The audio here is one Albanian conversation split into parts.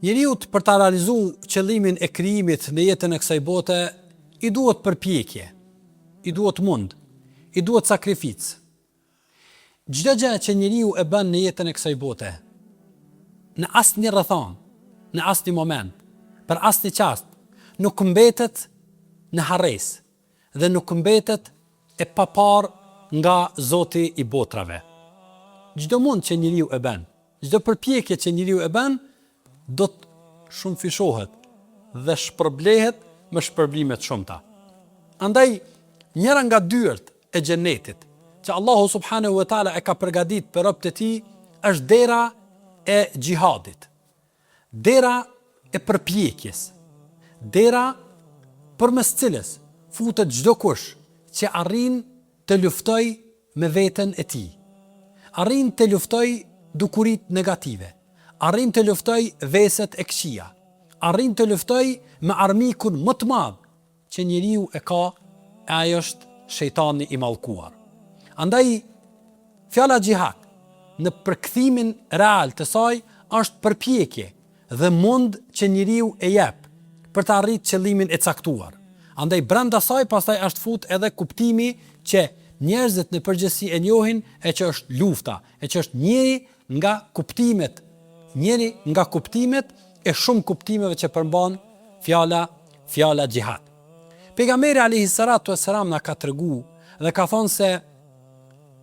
Njeriu për ta realizuar qëllimin e krijimit në jetën e kësaj bote, i duhet përpjekje, i duhet mund, i duhet sakrificë. Çdo gjë që njeriu e bën në jetën e kësaj bote, në asnjë rrethon, në asnjë moment, për asnjë çast, nuk mbetet në harresë dhe nuk mbetet e papar nga Zoti i botrave. Çdo mund që njeriu e bën, çdo përpjekje që njeriu e bën, do të shumë fishohet dhe shpërblehet me shpërblime të shumta. Andaj, njëra nga dyert e xhenetit që Allahu subhanahu wa taala e ka përgatitur për robët e tij është dera e xhihadit. Dera e përpjekjes. Dera përmes cilës futet çdo kush që arrin të luftoj me veten e tij. Arrin të luftoj dukuritë negative. Arrin të luftoj veset e këqija. Arrin të luftoj me armikun më të madh që njeriu e ka, e ai është shejtani i mallkuar. Andaj, fjala xhihad në përkthimin real të saj është përpjekje dhe mund që njeriu e jep për të arritur qëllimin e caktuar. Andaj brenda saj pastaj është fut edhe kuptimi që njerëzit në përgjithësi e njohin e që është lufta, e që është njëri nga kuptimet e shumë kuptimeve që përmban fjala xhihad. Pejgamberi alayhi salatu wassalam na ka tregu dhe ka thonë se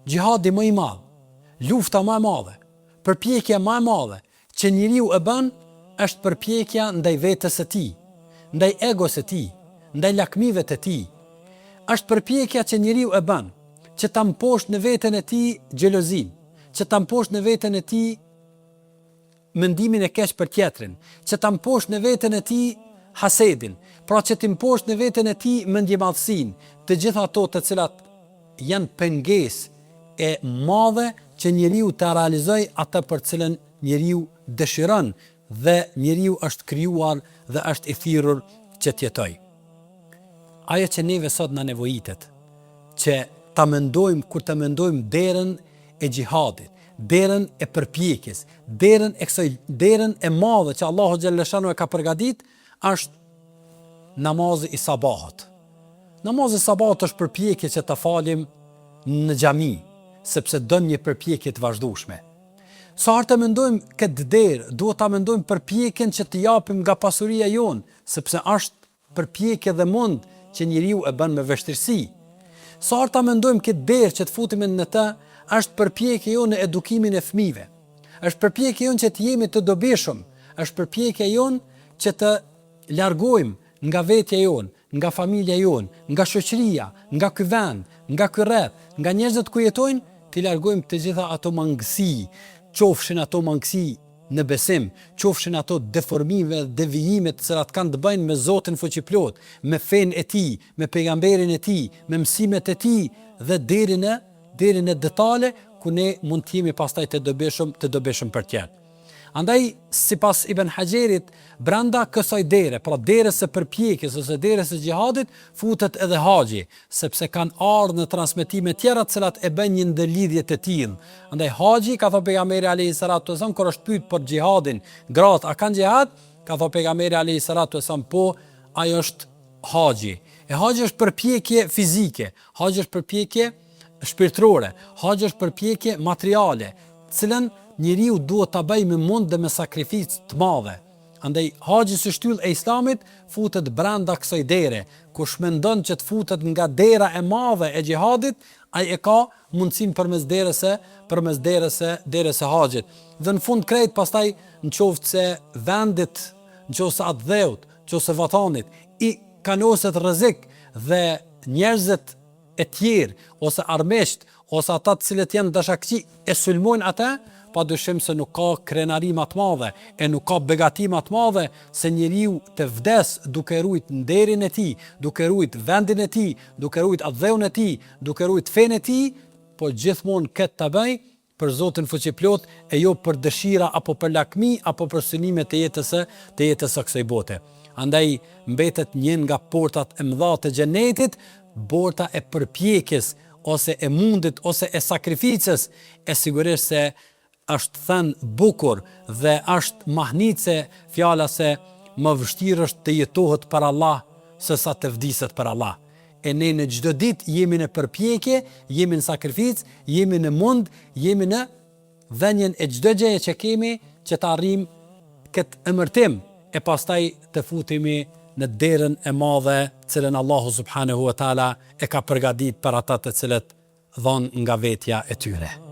xhihadi më i madh, lufta më e madhe, përpjekja më e madhe që njeriu e bën është përpjekja ndaj vetes së tij, ndaj egos së tij, ndaj lakmive të tij. Është përpjekja që njeriu e bën që ta mposhtë në veten e tij xhelozin, që ta mposhtë në veten e tij mendimin e keq për tjetrin, që ta mposhtë në veten e tij hasedin, pra që të mposhtë në veten e tij mendjemadhsinë, të gjitha ato të cilat janë pengesë e madhe që njeriu të realizoj atë për cilën njeriu dëshiron dhe njeriu është krijuar dhe është i thirrur që të jetojë. Ajo që neve sot na nevojitet, që ta mendojmë kur të mendojmë derën e xhihadit, derën e përpjekjes, derën e madhe që Allahu xhaleshanu e ka përgatitur, është namazi i sabahut. Namazi i sabahut është përpjekje që ta falim në xhami, sepse don një përpjekje të vazhdueshme. Sa herë të mendojmë këtë derë, duhet ta mendojmë përpjekjen që të japim nga pasuria jonë, sepse është përpjekje dhe mund që njeriu e bën me vështirësi. Sa herë ta mendojmë këtë derë që të futemi në të, është përpjekje jonë në edukimin e fëmijëve. Është përpjekje jonë që të jemi të dobishëm, është përpjekje jonë që të largojmë nga vetja jonë, nga familja jonë, nga shoqëria, nga ky vend, nga ky rreth, nga njerëzit ku jetojnë, të largojmë të gjitha ato mangësi, qofshin ato mangësi në besim, qofshin ato deformime, devijime të cilat kanë të bëjnë me Zotin fuqiplot, me fenë e tij, me pejgamberin e tij, me mësimet e tij dhe deri në detale ku ne mund të jemi pastaj të dobishëm për tjerë. Andaj, sipas Ibn Hajerit, brenda kësaj dere, pra derës së përpjekjes ose derës së xhihadit, futet edhe haxhi, sepse kanë ardhur në transmetime tjera të cilat e bëjnë një ndërlidhje të tillë. Andaj haxhi, ka thënë pejgamberi alayhi salatu wasallam, kur është pyet për xhihadin, gratë, a kanë xhihad? Ka thënë pejgamberi alayhi salatu wasallam, po, ajo është haxhi. E haxhi është përpjekje fizike, haxhi është përpjekje shpirtërore, haxhi është përpjekje materiale, cilën njeriu duhet ta bëjë me mund dhe me sakrificë të madhe. Andaj haxhi si shtyllë e Islamit futet brenda kësaj dere. Kush mendon që të futet nga dera e madhe e xhihadit, ai e ka mundësinë përmes derës së haxhit. Dhe në fund krejt pastaj nëse se vendit, nëse atë dheut, nëse vatanit i kanoset rrezik dhe njerëzit e tjerë ose armiqt ose ata të cilët janë dashakçi e sulmojnë atë, padyshim se nuk ka krenari më të madhe e nuk ka begati më të madhe se njeriu të vdes duke ruajt nderin e tij, duke ruajt vendin e tij, duke ruajt atdheun e tij, duke ruajt fenë e tij, po gjithmonë këtë ta bëj për Zotin fuqiplot e jo për dëshira apo për lakmi apo për synime të jetës së kësaj bote. Andaj mbetet një nga portat e mëdha të xhenetit, porta e përpjekjes ose e mundit ose e sakrificës, e sigurisht se është thënë bukur dhe është mahnice fjala se më vështirë është të jetohet për Allah se sa të vdiset për Allah. E ne në çdo ditë jemi në përpjekje, jemi në sakrificë, jemi në mund, jemi në dhenjen e çdo gjëje që kemi që të arrijmë këtë emërtim e pastaj të futemi në derën e madhe cilën Allahu subhanahu wa taala e ka përgatitur për ata të cilët dhon nga vetja e tyre.